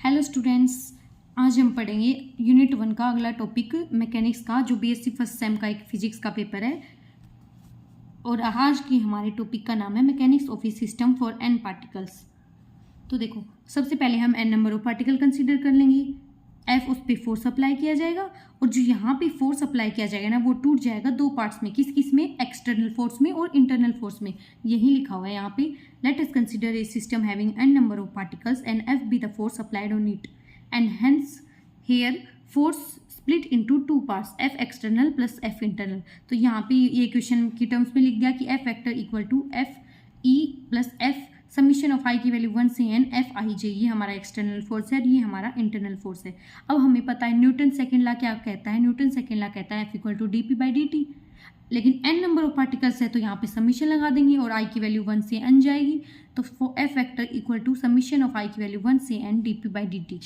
Hello students, आज हम पढ़ेंगे यूनिट 1 का अगला टॉपिक मैकेनिक्स का, जो बीएससी फर्स्ट सेम का एक फिजिक्स का पेपर है। और आज की हमारे टॉपिक का नाम है mechanics of a system for N particles. तो देखो, सबसे पहले हम N number of particle consider कर लेंगे। एफ उस पर फोर्स अप्लाई किया जाएगा और जो यहाँ पे फोर्स अप्लाई किया जाएगा ना, वो टूट जाएगा दो पार्ट्स में। किस किस में? एक्सटर्नल फोर्स में और इंटरनल फोर्स में। यही लिखा हुआ है यहाँ पे। Let us consider a system having N number of particles and F be the force applied on it and hence here force split into two parts, F external plus F internal. तो यहाँ पे ये question की terms में लिख दिया कि F vector equal to F E plus F summation of I की वैल्यू 1 से एन एफ आई जे। ये हमारा एक्सटर्नल फोर्स है और ये हमारा इंटरनल फोर्स है। अब हमें पता है न्यूटन सेकेंड लॉ क्या कहता है। न्यूटन सेकेंड लॉ कहता है F equal to D P by D T. लेकिन एन नंबर ऑफ पार्टिकल्स है तो यहाँ पे समीशन लगा देंगे और आई की वैल्यू 1 से एन जाएगी। तो F vector equal to summation of I की वैल्यू 1 से N D P by D T.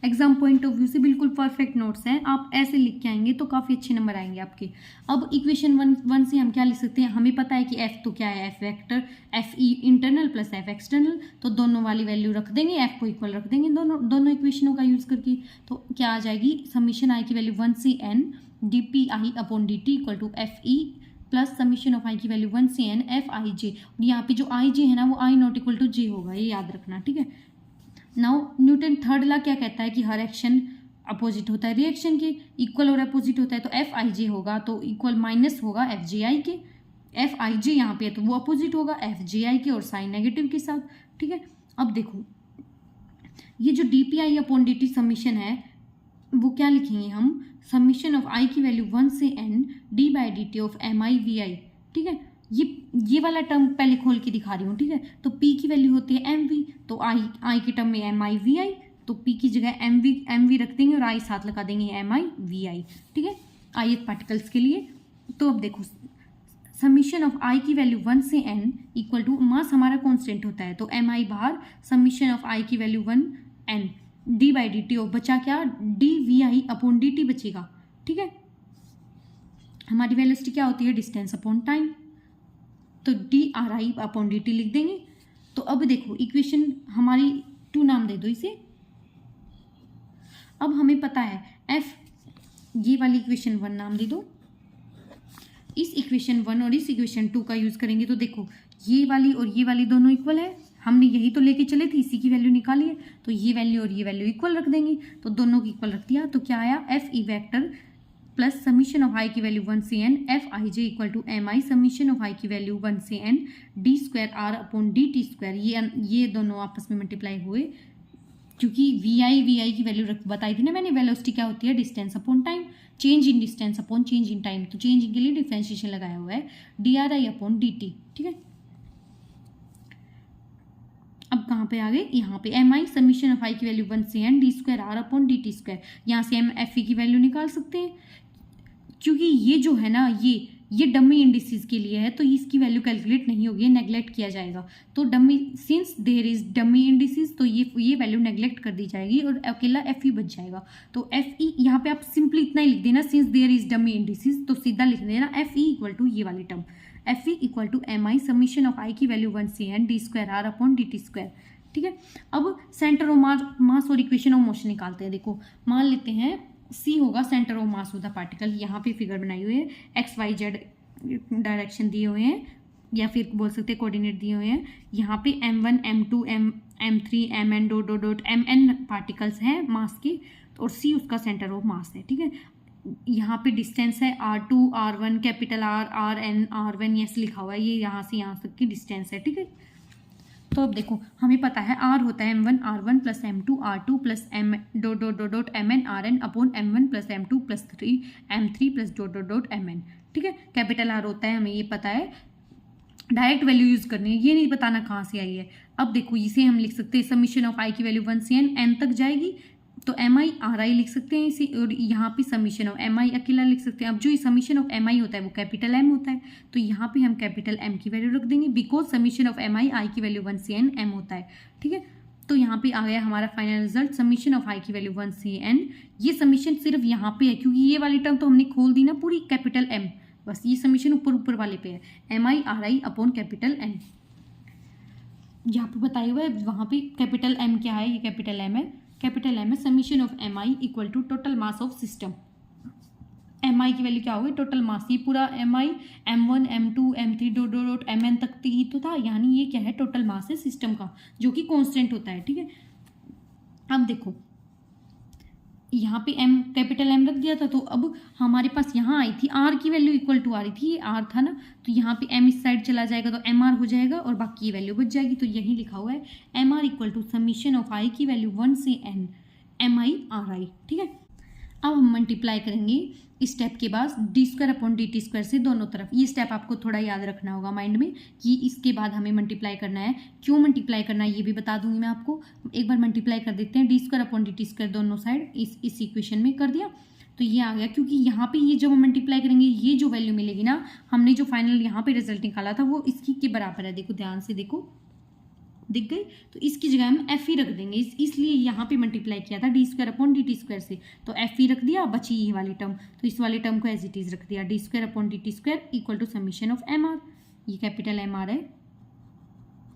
Exam point of view से बिल्कुल परफेक्ट नोट्स हैं। आप ऐसे लिख के आएंगे तो काफ़ी अच्छे नंबर आएंगे आपके। अब इक्वेशन वन से हम क्या लिख सकते हैं? हमें पता है कि एफ तो क्या है, F vector F E internal plus F external. तो दोनों वाली वैल्यू रख देंगे, एफ को इक्वल रख देंगे दोनों इक्वेशनों का यूज़ करके। तो क्या आ जाएगी? समीशन आई की वैल्यू 1 से N D P I upon D T equal to F E plus summation of I की वैल्यू 1 से एन एफ आई जे। और यहाँ पे जो आई जे है ना, वो आई नॉट इक्वल टू जे होगा, ये याद रखना, ठीक है। नाउ न्यूटन थर्ड लॉ क्या कहता है कि हर एक्शन अपोजिट होता है रिएक्शन के, इक्वल और अपोजिट होता है। तो एफ आई जे होगा तो इक्वल माइनस होगा एफ जे आई के। एफ आई जे यहाँ पे है तो वो अपोजिट होगा एफ जे आई के और साइन नेगेटिव के साथ, ठीक है। अब देखो, ये जो D P I upon D T summation है वो क्या लिखेंगे हम? समीशन ऑफ आई की वैल्यू 1 से N D by D T of M I V I, ठीक है। ये वाला टर्म पहले खोल के दिखा रही हूँ, ठीक है। तो P की वैल्यू होती है एम वी, तो आई की टर्म में एम आई वी आई, तो P की जगह एम वी रख देंगे और आई साथ लगा देंगे एम आई वी आई, ठीक है, ith पार्टिकल्स के लिए। तो अब देखो, समीशन ऑफ आई की वैल्यू 1 से n इक्वल टू मास हमारा कॉन्स्टेंट होता है तो एम आई बाहर, समीशन ऑफ आई की value 1 n D by D T, और बचा क्या? D V I upon D T बचेगा, ठीक है। हमारी वेलोसिटी क्या होती है? Distance upon time. तो D R I upon D T लिख देंगे। तो अब देखो, इक्वेशन हमारी 2 नाम दे दो इसे। अब हमें पता है एफ, ये वाली इक्वेशन 1 नाम दे दो। इस इक्वेशन 1 और इस इक्वेशन 2 का यूज करेंगे तो देखो, ये वाली दोनों इक्वल है। हमने यही तो लेके चले थे, इसी की वैल्यू निकाली है। तो ये वैल्यू और ये वैल्यू इक्वल रख देंगे, तो दोनों की इक्वल रख दिया। तो क्या आया? F E vector plus summation of I की वैल्यू 1 से N F I J equal to M I summation of I की वैल्यू 1 से N D square R upon D T square. ये दोनों आपस में मल्टीप्लाई हुए, क्योंकि वी आई की वैल्यू बताई थी ना मैंने। वेलोसिटी क्या होती है? Distance upon time, change in distance upon change in time. तो चेंज के लिए डिफरेंशिएशन लगाया हुआ है, D R I upon D T, ठीक है। अब कहाँ पे आ गए? यहाँ पे M I summation of I की वैल्यू 1 से N D square R upon D T square. यहाँ से हम एफ ई की वैल्यू निकाल सकते हैं, क्योंकि ये जो है ना, ये डमी इंडिसेस के लिए है तो इसकी वैल्यू कैलकुलेट नहीं होगी, नेगलेक्ट किया जाएगा। तो dummy, since there is dummy indices, तो ये वैल्यू नेगलेक्ट कर दी जाएगी और अकेला एफ ई बच जाएगा। तो एफ ई यहाँ पे आप सिंपली इतना ही लिख देना, since there is dummy indices, तो सीधा लिख देना एफ ई इक्वल टू ये वाली term, F E equal to M I summation of I की वैल्यू 1 से N D square R upon D T square, ठीक है। अब सेंटर ऑफ मास और इक्वेशन ऑफ मोशन निकालते हैं। देखो, मान लेते हैं सी होगा centre of mass of the particle. यहाँ पे फिगर बनाई हुई है, एक्स वाई जेड डायरेक्शन दिए हुए हैं, या फिर बोल सकते हैं कोऑर्डिनेट दिए हुए हैं। यहाँ पे m1 m2 m3 mn dot dot dot mn particles हैं मास के, और सी उसका सेंटर ऑफ मास है, ठीक है। यहाँ पे डिस्टेंस है r2 r1 capital R rn r1 ऐसे लिखा हुआ है, ये यहाँ से यहाँ तक की डिस्टेंस है, ठीक है। तो अब देखो, हमें पता है R होता है m1 r1 plus m2 r2 plus m dot dot dot dot mn rn upon m1 plus m2 plus 3 m3 plus dot dot dot mn, ठीक है। कैपिटल R होता है, हमें ये पता है, डायरेक्ट वैल्यू यूज करनी है, ये नहीं बताना कहाँ से आई है। अब देखो, इसे हम लिख सकते हैं समीशन ऑफ आई की वैल्यू 1 से एन तक जाएगी, तो एम आई आर आई लिख सकते हैं इसे, और यहाँ पे समीशन ऑफ एम आई अकेला लिख सकते हैं। अब जो समीशन ऑफ एम आई होता है वो कैपिटल एम होता है, तो यहाँ पे हम कैपिटल एम की वैल्यू रख देंगे, because summation of M I की वैल्यू 1 से एन एम होता है, ठीक है। तो यहाँ पे आ गया हमारा final result, summation of I की वैल्यू 1 से एन। ये समीशन सिर्फ यहाँ पे है, क्योंकि ये वाली टर्म तो हमने खोल दी ना पूरी कैपिटल एम, बस ये समीशन ऊपर वाले पे है, M I R I upon capital N. यहाँ पे बताया हुआ है, वहाँ पे कैपिटल एम क्या है, ये कैपिटल एम है, कैपिटल एम है summation of M I equal to total mass of system. M I की वैल्यू क्या होगी, टोटल मास, ये पूरा M I M1 M2 M3 dot dot dot MN तक ही तो था, यानी ये क्या है, टोटल मास है सिस्टम का, जो कि कांस्टेंट होता है, ठीक है। अब देखो यहाँ पे एम कैपिटल एम रख दिया था, तो अब हमारे पास यहाँ आई थी आर की वैल्यू इक्वल टू आ रही थी, ये आर था ना, तो यहाँ पे एम इस साइड चला जाएगा तो एम आर हो जाएगा और बाकी ये वैल्यू बच जाएगी। तो यही लिखा हुआ है M R equal to summation of I की वैल्यू 1 से n M I R I, ठीक है। अब हम मल्टीप्लाई करेंगे इस स्टेप के बाद D square upon D T square से दोनों तरफ। ये स्टेप आपको थोड़ा याद रखना होगा माइंड में कि इसके बाद हमें मल्टीप्लाई करना है। क्यों मल्टीप्लाई करना है ये भी बता दूंगी मैं आपको। एक बार मल्टीप्लाई कर देते हैं, D square upon D T square दोनों साइड इस इक्वेशन में कर दिया तो ये आ गया, क्योंकि यहाँ पे ये जब हम मल्टीप्लाई करेंगे ये जो वैल्यू मिलेगी ना, हमने जो फाइनल यहाँ पे रिजल्ट निकाला था वो इसकी के बराबर है। देखो ध्यान से देखो, दिख गई, तो इसकी जगह हम एफ ही रख देंगे, इसलिए यहाँ पे मल्टीप्लाई किया था D square upon D T square से, तो एफ ही रख दिया, बची ये वाली टर्म, तो इस वाली टर्म को एज इट इज रख दिया, D square upon D T square equal to summation of M R, ये कैपिटल एम आर है,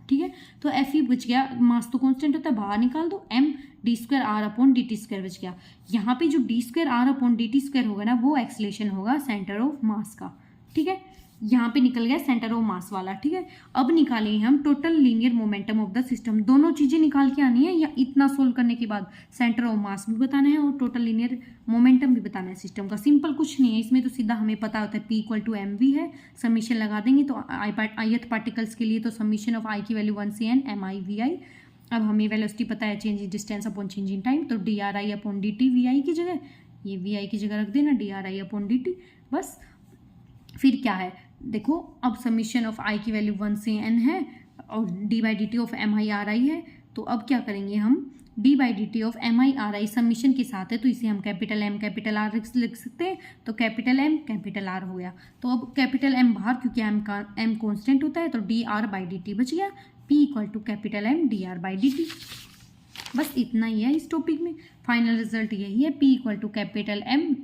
ठीक है। तो एफ ही बच गया, मास तो कांस्टेंट होता है, बाहर निकाल दो, M D square R upon D T square बच गया। यहाँ पे जो D square R upon D T square होगा ना, वो एक्सलेशन होगा सेंटर ऑफ मास का, ठीक है। यहाँ पे निकल गया सेंटर ऑफ मास वाला, ठीक है। अब निकालेंगे हम total linear momentum of the system. दोनों चीजें निकाल के आनी है, या इतना सोल्व करने के बाद सेंटर ऑफ मास भी बताना है और टोटल लीनियर मोमेंटम भी बताना है सिस्टम का। सिंपल कुछ नहीं है इसमें, तो सीधा हमें पता होता है P equal to M V है, समीशन लगा देंगे तो ith पार्टिकल्स के लिए तो समीशन ऑफ आई की वैल्यू 1 से n M I V I. अब हमें वेलोसिटी पता है change in distance upon change in time, तो D R I upon D T, V I की जगह ये वी आई की जगह रख देना, D R I upon D T, बस। फिर क्या है देखो, अब समीशन ऑफ आई की वैल्यू 1 से n है और D by D T of M I R I है, तो अब क्या करेंगे हम, D by D T of M I R I summation के साथ है तो इसे हम कैपिटल एम कैपिटल आर लिख सकते हैं, तो कैपिटल एम कैपिटल आर हो गया। तो अब कैपिटल एम बाहर, क्योंकि एम कॉन्स्टेंट होता है, तो D R by D T बच गया, P equal to capital M D R by D T. बस इतना ही है इस टॉपिक में, फाइनल रिजल्ट यही है, P equal to capital M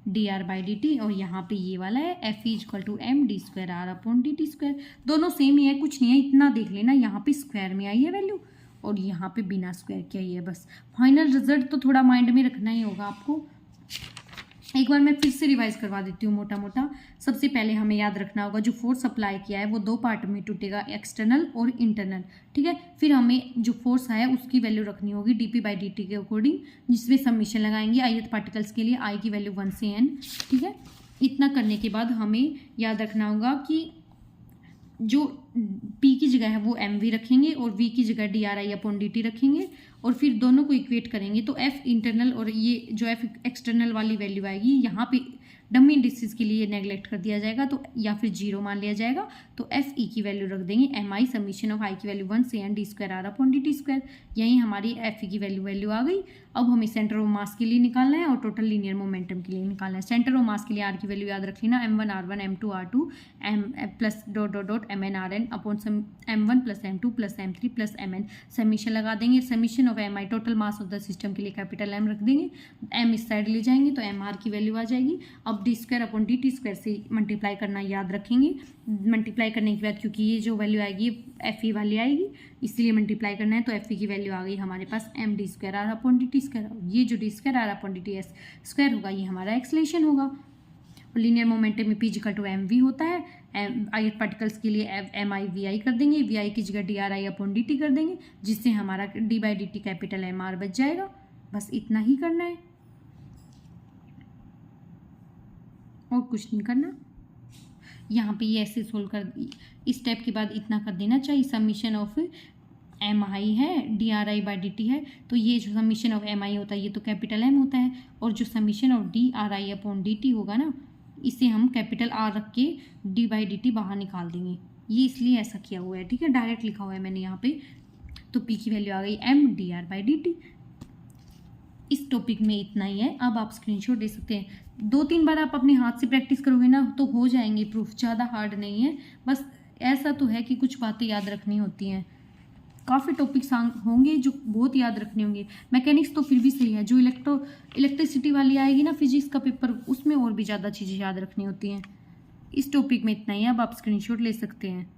D R by D T, और यहाँ पे ये वाला है F equal to M D square R upon D T square. दोनों सेम ही है, कुछ नहीं है, इतना देख लेना, यहाँ पे स्क्वायर में आई है वैल्यू और यहाँ पे बिना स्क्वायर के आई है। बस फाइनल रिजल्ट तो थोड़ा माइंड में रखना ही होगा आपको। एक बार मैं फिर से रिवाइज करवा देती हूँ मोटा मोटा। सबसे पहले हमें याद रखना होगा जो फोर्स अप्लाई किया है वो दो पार्ट में टूटेगा, एक्सटर्नल और इंटरनल, ठीक है। फिर हमें जो फोर्स है उसकी वैल्यू रखनी होगी डीपी बाई डी टी के अकॉर्डिंग, जिसमें समीशन लगाएंगे ith पार्टिकल्स के लिए आई की वैल्यू 1 से n, ठीक है। इतना करने के बाद हमें याद रखना होगा कि जो P की जगह है वो एम वी रखेंगे और V की जगह D R I upon D T रखेंगे, और फिर दोनों को इक्वेट करेंगे तो F इंटरनल और ये जो F एक्सटर्नल वाली वैल्यू आएगी, यहाँ पे डमी इंडिसेस के लिए नेगलेक्ट कर दिया जाएगा तो या फिर जीरो मान लिया जाएगा, तो एफ ई की वैल्यू रख देंगे M I summation of I की वैल्यू 1 से N D square R upon D T square. यही हमारी एफ ई की वैल्यू आ गई। अब हमें सेंटर ऑफ मास के लिए निकालना है और टोटल लीनियर मोमेंटम के लिए निकालना है। सेंटर ऑफ मास के लिए आर की वैल्यू याद रख लेना, m1 r1 m2 r2 m plus dot dot dot mn rn upon m1 plus m2 plus m3 plus mn। Summation लगा देंगे, summation of M I total mass of the system के लिए capital M रख देंगे, M इस side ले जाएंगे तो एम आर की वैल्यू आ जाएगी। अब D square upon D T square से मल्टीप्लाई करना याद रखेंगे। मल्टीप्लाई करने के बाद क्योंकि ये जो वैल्यू आएगी एफ ई वाली आएगी, इसलिए मल्टीप्लाई करना है, तो एफ ई की वैल्यू आ गई हमारे पास M D square R upon D T square. ये जो D square R upon D T S square होगा ये हमारा एक्सलेशन होगा। और लीनियर मोमेंटम में P equal to M V होता है, आई पार्टिकल्स के लिए एम आई वी आई कर देंगे, वी आई की जगह D R I upon D T कर देंगे, जिससे हमारा D by D T capital M R बच जाएगा। बस इतना ही करना है और कुछ नहीं करना। यहाँ पे ये ऐसे सोल्व कर, इस स्टेप के बाद इतना कर देना चाहिए। समीशन ऑफ एम आई है, D R I by D T है, तो ये जो समीशन ऑफ एम आई होता है ये तो कैपिटल एम होता है, और जो summation of D R I upon D T होगा ना, इसे हम कैपिटल आर रख के डी बाई डी टी बाहर निकाल देंगे। ये इसलिए ऐसा किया हुआ है, ठीक है, डायरेक्ट लिखा हुआ है मैंने यहाँ पे। तो पी की वैल्यू आ गई M D R by D T. इस टॉपिक में इतना ही है। अब आप स्क्रीनशॉट दे सकते हैं, 2-3 बार आप अपने हाथ से प्रैक्टिस करोगे ना तो हो जाएंगे प्रूफ, ज़्यादा हार्ड नहीं है। बस ऐसा तो है कि कुछ बातें याद रखनी होती हैं, काफ़ी टॉपिक्स होंगे जो बहुत याद रखने होंगे। मैकेनिक्स तो फिर भी सही है, जो इलेक्ट्रिसिटी वाली आएगी ना फिजिक्स का पेपर, उसमें और भी ज़्यादा चीज़ें याद रखनी होती हैं। इस टॉपिक में इतना ही है, अब आप स्क्रीनशॉट ले सकते हैं।